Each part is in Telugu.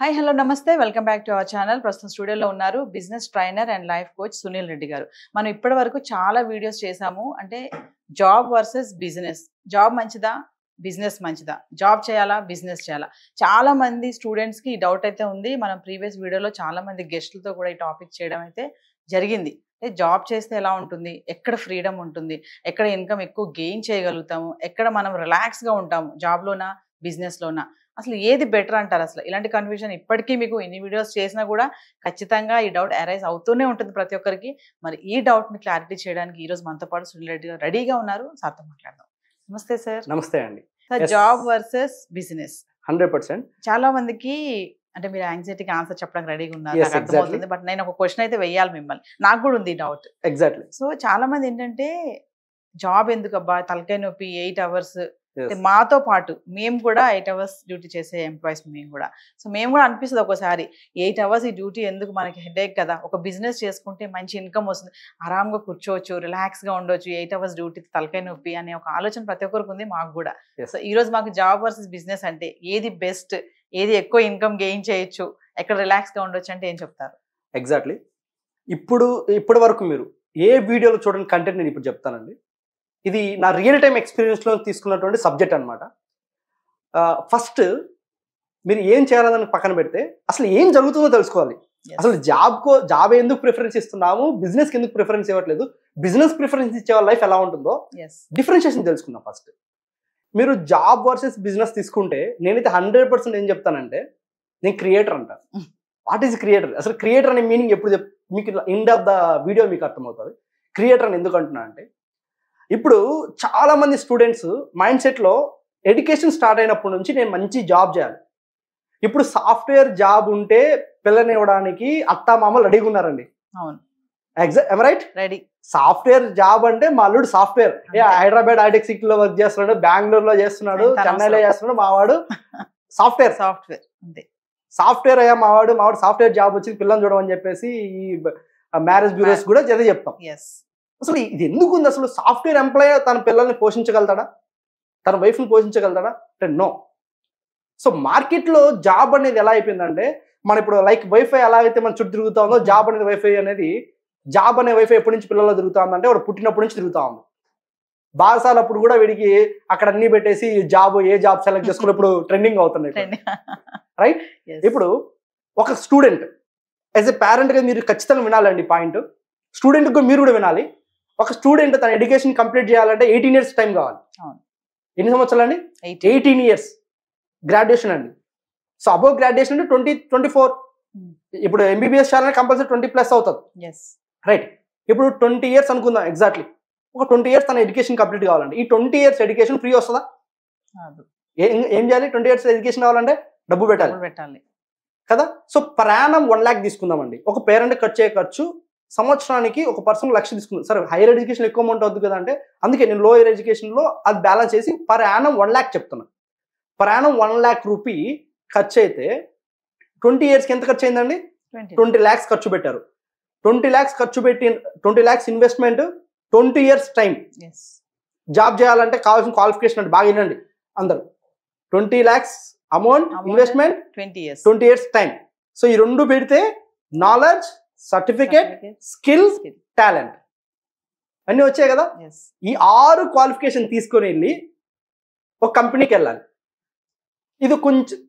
హాయ్ హలో నమస్తే welcome back to our channel. ప్రస్తుతం స్టూడియోలో ఉన్నారు business trainer and life coach Sunil Reddy గారు. మనం ఇప్పటి వరకు చాలా వీడియోస్ చేసాము. అంటే జాబ్ వర్సెస్ బిజినెస్. జాబ్ మంచిదా, బిజినెస్ మంచిదా, జాబ్ చేయాలా, బిజినెస్ చేయాలా? చాలా మంది స్టూడెంట్స్కి ఈ డౌట్ అయితే ఉంది. మనం ప్రీవియస్ వీడియోలో చాలా మంది గెస్టులతో కూడా ఈ టాపిక్ చేయడం అయితే జరిగింది. అంటే జాబ్ చేస్తే ఎలా ఉంటుంది, ఎక్కడ ఫ్రీడమ్ ఉంటుంది, ఎక్కడ ఇన్కమ్ ఎక్కువ గెయిన్ చేయగలుగుతాము, ఎక్కడ మనం రిలాక్స్గా ఉంటాము, జాబ్లోనా బిజినెస్లోనా, అసలు ఏది బెటర్ అంటారు? అసలు ఇలాంటి కన్ఫ్యూజన్ ఇప్పటికీ మీకు ఎన్ని వీడియోస్ చేసినా కూడా ఖచ్చితంగా ఈ డౌట్ అరైజ్ అవుతూనే ఉంటుంది ప్రతి ఒక్కరికి. మరి ఈ డౌట్ని క్లారిటీ చేయడానికి ఈరోజు మనతో పాటు సునీల్ రెడ్డి గారు రెడీగా ఉన్నారు. సార్తో మాట్లాడదాం. నమస్తే సార్. నమస్తే అండి. సార్, జాబ్ వర్సెస్ బిజినెస్ 100% చాలా మందికి, అంటే మీరు యాంగ్జైటీకి ఆన్సర్ చెప్పడానికి రెడీగా ఉన్నారు, Yes, నాకు అర్థమవుతుంది. బట్ నేను ఒక క్వశ్చన్ అయితే వెయ్యాలి మిమ్మల్ని, నాకు కూడా ఉంది డౌట్. ఎగ్జాక్ట్లీ. సో చాలా మంది ఏంటంటే జాబ్ ఎందుకు అబ్బా, తలకాయ నొప్పి, 8 hours. అంటే మాతో పాటు మేము కూడా 8 hours డ్యూటీ చేసే ఎంప్లాయీస్ మేము కూడా. సో మేము కూడా అనిపిస్తుంది ఒక్కోసారి 8 hours ఈ డ్యూటీ ఎందుకు, మనకి హెడేక్ కదా, ఒక బిజినెస్ చేసుకుంటే మంచి ఇన్కమ్ వస్తుంది, ఆరామ్గా కూర్చోవచ్చు, రిలాక్స్గా ఉండొచ్చు, 8 hours డ్యూటీ తలకాయ నొప్పి అనే ఒక ఆలోచన ప్రతి ఒక్కరికి ఉంది, మాకు కూడా. సో ఈ రోజు మాకు జాబ్ వర్సెస్ బిజినెస్ అంటే ఏది బెస్ట్, ఏది ఎక్కువ ఇన్కమ్ గెయిన్ చేయొచ్చు, ఎక్కడ రిలాక్స్గా ఉండొచ్చు అంటే ఏం చెప్తారు? ఎగ్జాక్ట్లీ. ఇప్పటి వరకు మీరు ఏ వీడియోలో చూడని కంటెంట్ నేను ఇప్పుడు చెప్తానండి. ఇది నా రియల్ టైం ఎక్స్పీరియన్స్లో తీసుకున్నటువంటి సబ్జెక్ట్ అనమాట. ఫస్ట్ మీరు ఏం చేయాలని పక్కన పెడితే అసలు ఏం జరుగుతుందో తెలుసుకోవాలి. అసలు జాబ్ ఎందుకు ప్రిఫరెన్స్ ఇస్తున్నాము, బిజినెస్కి ఎందుకు ప్రిఫరెన్స్ ఇవ్వట్లేదు, బిజినెస్ ప్రిఫరెన్స్ ఇచ్చే వాళ్ళ లైఫ్ ఎలా ఉంటుందో డిఫరెన్షియేషన్ తెలుసుకుందాం. ఫస్ట్ మీరు జాబ్ వర్సెస్ బిజినెస్ తీసుకుంటే నేనైతే 100% ఏం చెప్తానంటే, నేను క్రియేటర్ అంటాను. What is creator? అసలు క్రియేటర్ అనే మీనింగ్ ఎప్పుడు మీకు ఎండ్ ఆఫ్ ద వీడియో మీకు అర్థమవుతుంది. క్రియేటర్ అని ఎందుకు అంటున్నా అంటే, ఇప్పుడు చాలా మంది స్టూడెంట్స్ మైండ్ సెట్లో ఎడ్యుకేషన్ స్టార్ట్ అయినప్పటి నుంచి నేను మంచి జాబ్ చేయాలి. ఇప్పుడు సాఫ్ట్వేర్ జాబ్ ఉంటే పిల్లని ఇవ్వడానికి అత్తామామలు రెడీగా ఉన్నారండి. అవును, రైట్, రెడీ. సాఫ్ట్వేర్ జాబ్ అంటే మా అల్లుడు సాఫ్ట్వేర్ హైదరాబాద్ హైటెక్ సిటీలో వర్క్ చేస్తున్నాడు, బెంగళూరులో చేస్తున్నాడు, చెన్నైలో చేస్తున్నాడు, మావాడు సాఫ్ట్వేర్ అంతే. సాఫ్ట్వేర్ అయ్యా మావాడు సాఫ్ట్వేర్ జాబ్ వచ్చింది, పిల్లని చూడమని చెప్పేసి ఈ మ్యారేజ్ బ్యూరోస్ కూడా చదివి చెప్తాం. అసలు ఇది ఎందుకు ఉంది? అసలు సాఫ్ట్వేర్ ఎంప్లాయ్ తన పిల్లల్ని పోషించగలుగుతాడా, తన వైఫ్ని పోషించగలుగుతాడా అంటే నో. సో మార్కెట్లో జాబ్ అనేది ఎలా అయిపోయిందంటే, మన ఇప్పుడు లైక్ వైఫై ఎలా అయితే మన చుట్టూ తిరుగుతా ఉందో, జాబ్ అనే వైఫై ఎప్పటి నుంచి పిల్లల్లో తిరుగుతా ఉందంటే వాడు పుట్టినప్పటి నుంచి తిరుగుతా ఉంది. బారసాలప్పుడు కూడా వీడికి అక్కడ అన్ని పెట్టేసి ఏ జాబ్ సెలెక్ట్ చేసుకుని ఇప్పుడు ట్రెండింగ్ అవుతున్నాయి, రైట్? ఇప్పుడు ఒక స్టూడెంట్ యాజ్ ఎ పేరెంట్గా మీరు ఖచ్చితంగా వినాలండి పాయింట్. స్టూడెంట్కి మీరు కూడా వినాలి. ఒక స్టూడెంట్ తన ఎడ్యుకేషన్ కంప్లీట్ చేయాలంటే 18 years టైం కావాలి. ఎన్ని సంవత్సరాలు అండి? 18 years గ్రాడ్యుయేషన్ అండి. సో అబోవ్ గ్రాడ్యుయేషన్ అంటే 24. ఇప్పుడు ఎంబీబీఎస్ చేయాలంటే కంపల్సరీ 20+ అవుతుంది, రైట్? ఇప్పుడు 20 years అనుకుందాం ఎగ్జాక్ట్లీ. ఒక 20 years తన ఎడ్యుకేషన్ కంప్లీట్ కావాలంటే ఈ 20 years ఎడ్యుకేషన్ ఫ్రీ వస్తుందా? ఏం చేయాలి? 20 years ఎడ్యుకేషన్ కావాలంటే డబ్బు పెట్టాలి కదా. సో పర్ యానం 1 lakh తీసుకుందామండి. ఒక పేరెంట్ ఖర్చు అయ్యే ఖర్చు సంవత్సరానికి ఒక పర్సన్ 1 lakh తీసుకుందాం. సరే, హైయర్ ఎడ్యుకేషన్ ఎక్కువ అమౌంట్ అవుతుంది కదా అంటే అందుకే నేను లోయర్ ఎడ్యుకేషన్లో అది బ్యాలెన్స్ చేసి పర్ యానం 1 lakh చెప్తున్నాను. పర్ యానం 1 lakh రూపీ ఖర్చు అయితే 20 yearsకి ఎంత ఖర్చు అయిందండి? 20 lakhs ఖర్చు పెట్టారు. 20 lakhs ఖర్చు పెట్టి 20 lakhs investment, 20 years time. Job చేయాలంటే కావాల్సిన క్వాలిఫికేషన్ అంటే బాగా వినండి అందరూ. 20 lakhs amount, investment, 20 years time. So ఈ రెండు పెడితే నాలెడ్జ్, సర్టిఫికేట్, స్కిల్, టాలెంట్ అన్నీ వచ్చాయి కదా. ఈ 6 క్వాలిఫికేషన్ తీసుకొని వెళ్ళి ఒక కంపెనీకి వెళ్ళాలి. ఇది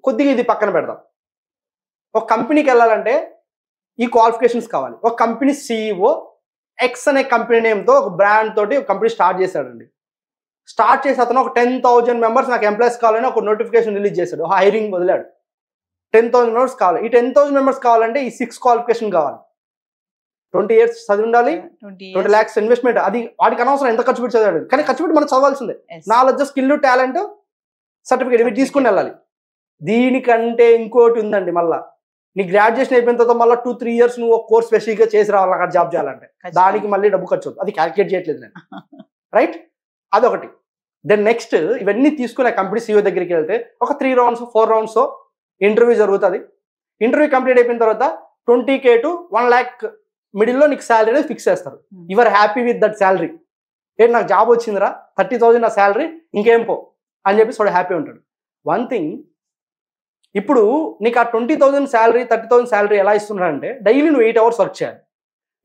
కొద్దిగా ఇది పక్కన పెడదాం. ఒక కంపెనీకి వెళ్ళాలంటే ఈ క్వాలిఫికేషన్స్ కావాలి. ఒక కంపెనీ CEO ఎక్స్ అనే కంపెనీ నేమ్తో ఒక బ్రాండ్ తోటి ఒక కంపెనీ స్టార్ట్ చేశాడండి. స్టార్ట్ చేసి అతను ఒక 10,000 members నాకు ఎంప్లాయీస్ కావాలని ఒక నోటిఫికేషన్ రిలీజ్ చేశాడు, హైరింగ్ వదిలాడు. 10,000 members కావాలి. ఈ 10,000 members కావాలంటే ఈ 6 క్వాలిఫికేషన్ కావాలి. 20 years చదివి ఉండాలి, 20 lakhs ఇన్వెస్ట్మెంట్. అది వాటికి అనవసరం ఎంత ఖర్చు పెట్టి చదివాడు, కానీ ఖర్చు పెట్టి మనం చదవాల్సిందే. నాలెడ్జ్, స్కిల్, టాలెంట్, సర్టిఫికేట్ ఇవి తీసుకుని వెళ్ళాలి. దీనికంటే ఇంకోటి ఉందండి. మళ్ళీ నీ గ్రాడ్యుయేషన్ అయిపోయిన తర్వాత మళ్ళీ 2-3 years నువ్వు ఒక కోర్స్ స్పెసిఫిక్గా చేసి రావాలి అక్కడ జాబ్ చేయాలంటే. దానికి మళ్ళీ డబ్బు ఖర్చు అవుతుంది. అది క్యాలిక్యులేట్ చేయట్లేదు నేను, రైట్? అదొకటి. దెన్ నెక్స్ట్ ఇవన్నీ తీసుకుని ఆ కంపెనీ CEO దగ్గరికి వెళ్తే ఒక 3 rounds 4 rounds ఇంటర్వ్యూ జరుగుతుంది. ఇంటర్వ్యూ కంప్లీట్ అయిపోయిన తర్వాత 20K to 1 lakh మిడిల్లో నీకు శాలరీ అనేది ఫిక్స్ చేస్తారు. Your happy with that salary. ఏంటి నాకు జాబ్ వచ్చిందిరా, 30,000 నా శాలరీ, ఇంకేం పో అని చెప్పి వాడు హ్యాపీ ఉంటాడు. వన్ థింగ్, ఇప్పుడు నీకు ఆ 20,000 శాలరీ 30,000 శాలరీ ఎలా ఇస్తున్నారంటే డైలీ నువ్వు 8 అవర్స్ వర్క్ చేయాలి.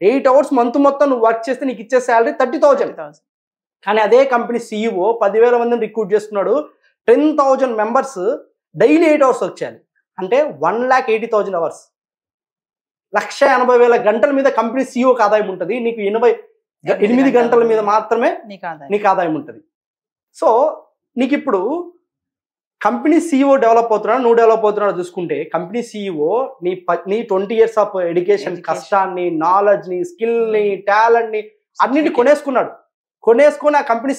8 అవర్స్ మంత్ మొత్తం నువ్వు వర్క్ చేస్తే నీకు ఇచ్చే శాలరీ 30,000. కానీ అదే కంపెనీ CEO 10,000 మందిని రిక్రూట్ చేస్తున్నాడు. 10,000 మెంబర్స్ డైలీ 8 అవర్స్ వర్క్ చేయాలి. అంటే 1,80,000 అవర్స్, 1,80,000 గంటల మీద కంపెనీ CEOకి ఆదాయం ఉంటుంది. నీకు 8 గంటల మీద మాత్రమే నీకు ఆదాయం ఉంటుంది. సో నీకు ఇప్పుడు కంపెనీ CEO డెవలప్ అవుతున్నాడు, నువ్వు డెవలప్ అవుతున్నాడు చూసుకుంటే కంపెనీ CEO నీ 20 years ఆఫ్ ఎడ్యుకేషన్ కష్టాన్ని, నాలెడ్జ్ని, స్కిల్ని, టాలెంట్ని అన్నింటినీ కొనేసుకొని ఆ కంపెనీ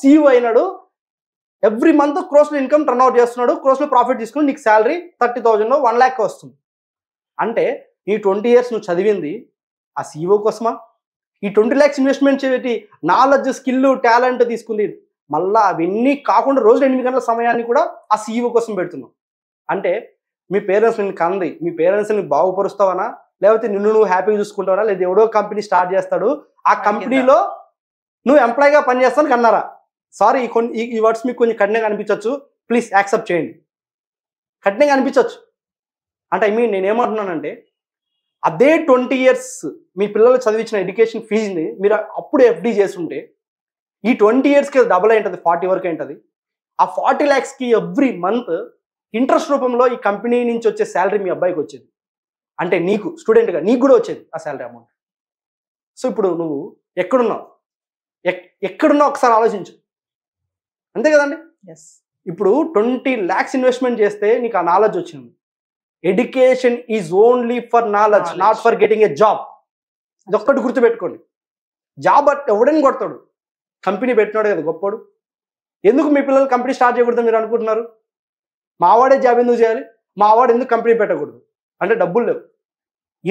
CEO అయినాడు. ఎవ్రీ మంత్ క్రోస్లో ఇన్కమ్ టర్న్ అవుట్ చేస్తున్నాడు, క్రోస్లో ప్రాఫిట్ తీసుకుని నీకు శాలరీ 30,000 1 lakh వస్తుంది. అంటే ఈ 20 years నువ్వు చదివింది ఆ CEO కోసమా? ఈ 20 lakhs ఇన్వెస్ట్మెంట్ చేసి నాలెడ్జ్, స్కిల్, టాలెంట్ తీసుకుంది మళ్ళా అవన్నీ కాకుండా రోజు 8 గంటల సమయాన్ని కూడా ఆ CEO కోసం పెడుతున్నావు. అంటే మీ పేరెంట్స్ నిన్ను కంది, మీ పేరెంట్స్ని బాగుపరుస్తావనా, లేకపోతే నిన్ను నువ్వు హ్యాపీగా చూసుకుంటావనా, లేదా ఎవడో కంపెనీ స్టార్ట్ చేస్తాడు ఆ కంపెనీలో నువ్వు ఎంప్లాయీగా పనిచేస్తాను కన్నారా? సారీ, ఈ వర్డ్స్ మీకు కొంచెం కఠినంగా అనిపించవచ్చు, ప్లీజ్ యాక్సెప్ట్ చేయండి. కఠినంగా అనిపించవచ్చు. అంటే నేనేమంటున్నానంటే అదే 20 years మీ పిల్లలు చదివించిన ఎడ్యుకేషన్ ఫీజుని మీరు అప్పుడు FD చేస్తుంటే ఈ 20 yearsకి డబుల్ అయి ఉంటుంది, 40 వరకు ఉంటుంది. ఆ 40 lakhsకి ఎవ్రీ మంత్ ఇంట్రెస్ట్ రూపంలో ఈ కంపెనీ నుంచి వచ్చే శాలరీ మీ అబ్బాయికి వచ్చేది. అంటే నీకు స్టూడెంట్గా నీకు కూడా వచ్చేది ఆ శాలరీ అమౌంట్. సో ఇప్పుడు నువ్వు ఎక్కడున్నావు ఒకసారి ఆలోచించు, అంతే కదండి. ఇప్పుడు 20 lakhs ఇన్వెస్ట్మెంట్ చేస్తే నీకు ఆ నాలెడ్జ్ వచ్చింది. Education is only for knowledge, not for getting a job. ఇదొక్కటి గుర్తుపెట్టుకోండి. జాబ్ ఎవడని కొడతాడు? కంపెనీ పెట్టినాడు కదా గొప్పడు. ఎందుకు మీ పిల్లలు కంపెనీ స్టార్ట్ చేయకూడదు మీరు అనుకుంటున్నారు? మావాడే జాబ్ ఎందుకు చేయాలి, మావాడు ఎందుకు కంపెనీ పెట్టకూడదు? అంటే డబ్బులు లేవు.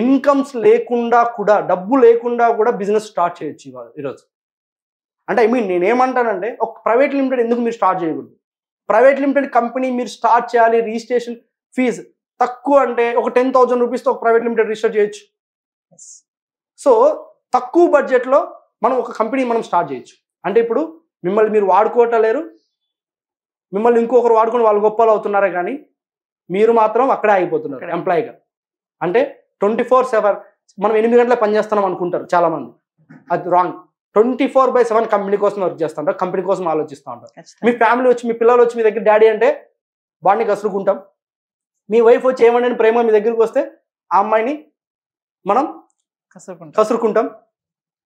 ఇన్కమ్స్ లేకుండా కూడా, డబ్బు లేకుండా కూడా బిజినెస్ స్టార్ట్ చేయొచ్చు ఈరోజు. అంటే నేనేమంటానంటే ఒక ప్రైవేట్ లిమిటెడ్ ఎందుకు మీరు స్టార్ట్ చేయకూడదు? ప్రైవేట్ లిమిటెడ్ కంపెనీ మీరు స్టార్ట్ చేయాలి. రిజిస్ట్రేషన్ ఫీజు తక్కువ, అంటే ఒక 10,000 రూపీస్తో ఒక ప్రైవేట్ లిమిటెడ్ రిజిస్టర్ చేయొచ్చు. సో తక్కువ బడ్జెట్లో మనం ఒక కంపెనీ స్టార్ట్ చేయొచ్చు. అంటే ఇప్పుడు మిమ్మల్ని మీరు వాడుకోవటలేరు, మిమ్మల్ని ఇంకొకరు వాడుకొని వాళ్ళు గొప్పలు అవుతున్నారే కానీ మీరు మాత్రం అక్కడే ఆగిపోతున్నారు ఎంప్లాయీగా. అంటే 24/7 మనం 8 గంటలే పనిచేస్తున్నాం అనుకుంటారు చాలామంది. అది రాంగ్. 24/7 కంపెనీ కోసం వర్క్ చేస్తూ ఉంటారు, కంపెనీ కోసం ఆలోచిస్తూ ఉంటారు. మీ ఫ్యామిలీ వచ్చి, మీ పిల్లలు వచ్చి మీ దగ్గర డాడీ అంటే వాడిని కసురుకుంటాం. మీ వైఫ్ వచ్చి ఏమంటే ప్రేమ మీ దగ్గరికి వస్తే ఆ అమ్మాయిని మనం కసురుకుంటాం.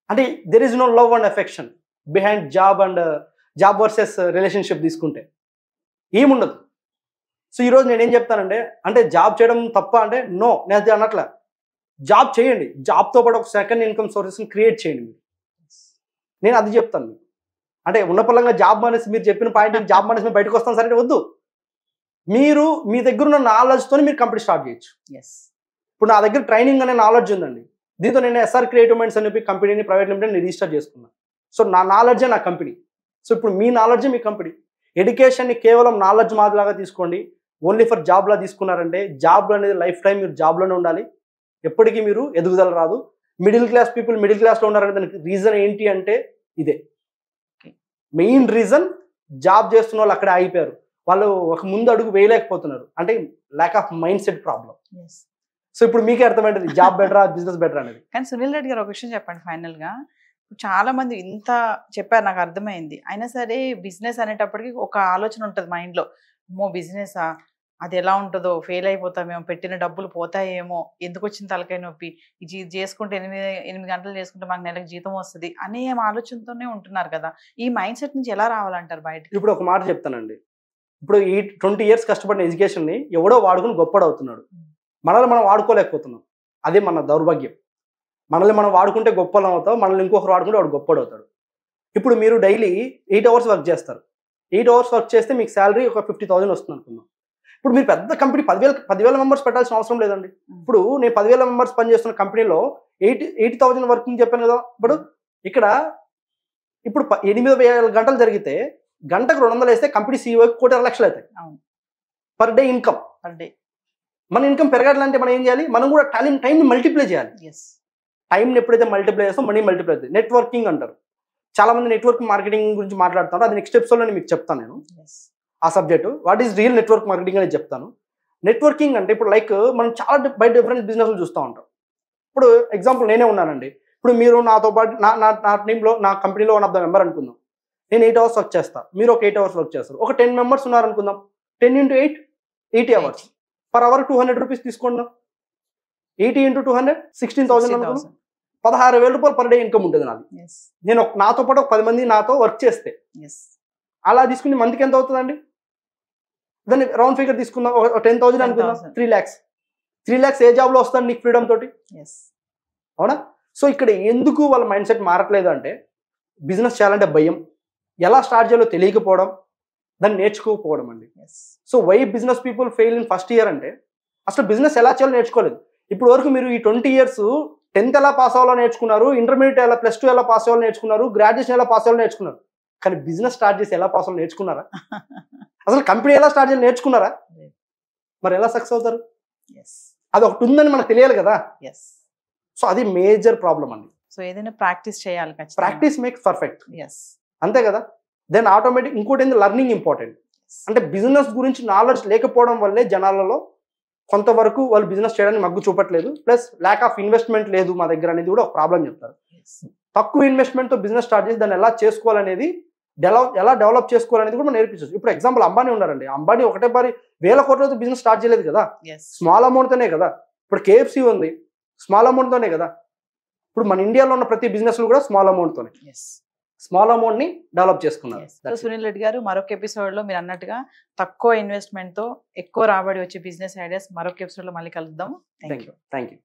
అంటే there is no love and affection behind job versus relationship తీసుకుంటే ఏముండదు. సో ఈరోజు నేనేం చెప్తానంటే, అంటే జాబ్ చేయడం తప్ప అంటే నో, నేను అన్నట్ల జాబ్ చేయండి. జాబ్తో పాటు ఒక సెకండ్ ఇన్కమ్ సోర్సెస్ని క్రియేట్ చేయండి. నేను అది చెప్తాను. అంటే ఉన్నపల్లంగా జాబ్ మానేసి మీరు చెప్పిన పాయింట్ జాబ్ మానేసి మేము బయటకు వస్తాం సరే వద్దు. మీరు మీ దగ్గర ఉన్న నాలెడ్జ్తో మీరు కంపెనీ స్టార్ట్ చేయొచ్చు. ఇప్పుడు నా దగ్గర ట్రైనింగ్ అనే నాలెడ్జ్ ఉందండి. దీంతో నేను SR క్రియేటివ్ మైండ్స్ అని చెప్పి కంపెనీని ప్రైవేట్ లిమిటెడ్ రిజిస్టర్ చేసుకున్నాను. సో నా నాలెడ్జే నా కంపెనీ. సో ఇప్పుడు మీ నాలెడ్జే మీ కంపెనీ. ఎడ్యుకేషన్ని కేవలం నాలెడ్జ్ మాదిలాగా తీసుకోండి. ఓన్లీ ఫర్ జాబ్లా తీసుకున్నారంటే జాబ్ అనేది లైఫ్ టైం మీరు జాబ్లోనే ఉండాలి. ఎప్పటికీ మీరు ఎదుగుదల రాదు. మిడిల్ క్లాస్ పీపుల్ మిడిల్ క్లాస్లో ఉన్నారంటే దానికి రీజన్ ఏంటి అంటే ఇదే మెయిన్ రీజన్. జాబ్ చేస్తున్న వాళ్ళు అక్కడే ఆగిపోయారు. వాళ్ళు ఒక ముందు అడుగు వేయలేకపోతున్నారు. అంటే lack of mind set problem. So ఇప్పుడు మీకే అర్థమైంది జాబ్ బెటరా బిజినెస్ బెటర్ అనేది. కానీ సునీల్ రెడ్డి గారు ఒక విషయం చెప్పండి ఫైనల్ గా. చాలా మంది ఇంత చెప్పారు, నాకు అర్థమైంది. అయినా సరే బిజినెస్ అనేటప్పటికి ఒక ఆలోచన ఉంటుంది మైండ్ లో, బిజినెసా, అది ఎలా ఉంటుందో, ఫెయిల్ అయిపోతామేమో, పెట్టిన డబ్బులు పోతాయేమో, ఎందుకు వచ్చిన తలకాయ నొప్పి, ఇది చేసుకుంటే 8 గంటలు చేసుకుంటే మాకు నెలకు జీతం వస్తుంది అనే ఆలోచనతోనే ఉంటున్నారు కదా. ఈ మైండ్ సెట్ నుంచి ఎలా రావాలంటారు బయటకి? ఇప్పుడు ఒక మాట చెప్తానండి. ఇప్పుడు ఈ 20 years కష్టపడిన ఎడ్యుకేషన్ని ఎవడో వాడుకుని గొప్పడవుతున్నాడు. మనల్ని మనం వాడుకోలేకపోతున్నాం. అదే మన దౌర్భాగ్యం. మనల్ని మనం వాడుకుంటే గొప్పలం అవుతాం, మనల్ని ఇంకొకరు వాడుకుంటే వాడు గొప్పడవుతాడు. ఇప్పుడు మీరు డైలీ 8 hours వర్క్ చేస్తారు. 8 hours వర్క్ చేస్తే మీకు శాలరీ ఒక 50,000 వస్తుంది అనుకుందాం. ఇప్పుడు మీరు పెద్ద కంపెనీ 10,000 మెంబర్స్ పెట్టాల్సిన అవసరం లేదండి. ఇప్పుడు నేను 10,000 మెంబర్స్ పనిచేస్తున్న కంపెనీలో 80,000 వర్కింగ్ చెప్పాను కదా. ఇప్పుడు 8,000 గంటలు జరిగితే గంటకు 200 వేస్తే కంపెనీ CEO 1,00,00,000 అవుతాయి పర్ డే ఇన్కమ్. మన ఇన్కమ్ పెరగాలంటే మనం ఏం చేయాలి? మనం కూడా టైంని మల్టిప్లై చేయాలి. టైంని ఎప్పుడైతే మల్టిప్లై చేస్తాం మనీ మల్టిప్లై అవుతుంది. నెట్వర్కింగ్ అంటారు. చాలా మంది నెట్వర్క్ మార్కెటింగ్ గురించి మాట్లాడుతున్నారు. అది నెక్స్ట్ ఎపిసోడ్లో మీకు చెప్తాను నేను ఆ subject. What is real network marketing అనేది చెప్తాను. నెట్వర్కింగ్ అంటే ఇప్పుడు లైక్ మనం చాలా బై డిఫరెంట్ బిజినెస్లు చూస్తూ ఉంటాం. ఇప్పుడు ఎగ్జాంపుల్ నేనే ఉన్నానండి. ఇప్పుడు మీరు నాతో పాటు నా టీంలో నా కంపెనీలో వన్ ఆఫ్ ద మెంబర్ అనుకుందాం. నేను 8 hours వర్క్ చేస్తాను, మీరు ఒక 8 hours వర్క్ చేస్తారు. ఒక 10 members ఉన్నారనుకుందాం. 10 into 8 80 hours. Per hour 200 rupees తీసుకుందాం. 80 into 200 16,000 అనుకుందాం. 16,000 రూపాయలు పర్ డే ఇన్కమ్ ఉంటుంది నాది. నేను నాతో పాటు ఒక 10 మంది నాతో వర్క్ చేస్తే అలా తీసుకుని మంత్కి ఎంత అవుతుందండి? దాన్ని రౌండ్ ఫిగర్ తీసుకుందాం, 10,000 అనుకుందాం. 3 lakhs. 3 lakhs ఏ జాబ్లో వస్తాను నీకు ఫ్రీడమ్ తోటి? అవునా? సో ఇక్కడ ఎందుకు వాళ్ళ మైండ్ సెట్ మారట్లేదు అంటే బిజినెస్ చేయాలంటే భయం, ఎలా స్టార్ట్ చేయాలో తెలియకపోవడం, దాన్ని నేర్చుకోకపోవడం అండి. So why business people fail in first year అంటే అసలు బిజినెస్ ఎలా చేయాలో నేర్చుకోలేదు. ఇప్పుడు వరకు మీరు ఈ 20 years 10th ఎలా పాస్ అవ్వాలో నేర్చుకున్నారు, ఇంటర్మీడియట్ ఎలా +2 ఎలా పాస్ అవ్వాలో నేర్చుకున్నారు, గ్రాడ్యుయేషన్ ఎలా పాస్ అవ్వాలో నేర్చుకున్నారు. కానీ బిజినెస్ స్టార్ట్ చేసి ఎలా పాస్ అవ్వాలో నేర్చుకున్నారా? అసలు కంపెనీ ఎలా స్టార్ట్ చేయాలి నేర్చుకున్నారా? మరి ఎలా సక్సెస్ అవుతారు? అది ఒకటి ఉందని మనకు తెలియాలి కదా. సో అది మేజర్ ప్రాబ్లం అండి. సో ఏదైనా ప్రాక్టీస్ చేయాలి. Practice makes perfect. అంతే కదా. దెన్ ఆటోమేటిక్ ఇంకోటి ఏంటి, లర్నింగ్ ఇంపార్టెంట్. అంటే బిజినెస్ గురించి నాలెడ్జ్ లేకపోవడం వల్లే జనాలలో కొంతవరకు వాళ్ళు బిజినెస్ చేయడానికి మగ్గు చూపట్లేదు. ప్లస్ ల్యాక్ ఆఫ్ ఇన్వెస్ట్మెంట్ లేదు మా దగ్గర అనేది కూడా ఒక ప్రాబ్లం చెప్తారు. తక్కువ ఇన్వెస్ట్మెంట్తో బిజినెస్ స్టార్ట్ చేసి దాన్ని ఎలా చేసుకోవాలనేది ఎలా డెవలప్ చేసుకోవాలనేది కూడా మనం నేర్పించవచ్చు. ఇప్పుడు ఎగ్జాంపుల్ అంబానీ ఉన్నారండి. అంబానీ ఒకటే బారి 1000 కోట్లతో బిజినెస్ స్టార్ట్ చేయలేదు కదా. స్మాల్ అమౌంట్తోనే కదా. ఇప్పుడు KFC ఉంది, స్మాల్ అమౌంట్తోనే కదా. ఇప్పుడు మన ఇండియాలో ఉన్న ప్రతి బిజినెస్లు కూడా స్మాల్ అమౌంట్తోనే, స్మాల్ అమౌంట్ని డెవలప్ చేసుకున్నారు. సునీల్ రెడ్డి గారు, మరొక ఎపిసోడ్లో మీరు అన్నట్టుగా తక్కువ ఇన్వెస్ట్మెంట్తో ఎక్కువ రాబడి వచ్చే బిజినెస్ ఐడియాస్ మరొక ఎపిసోడ్లో మళ్ళీ కలుద్దాం. Thank you.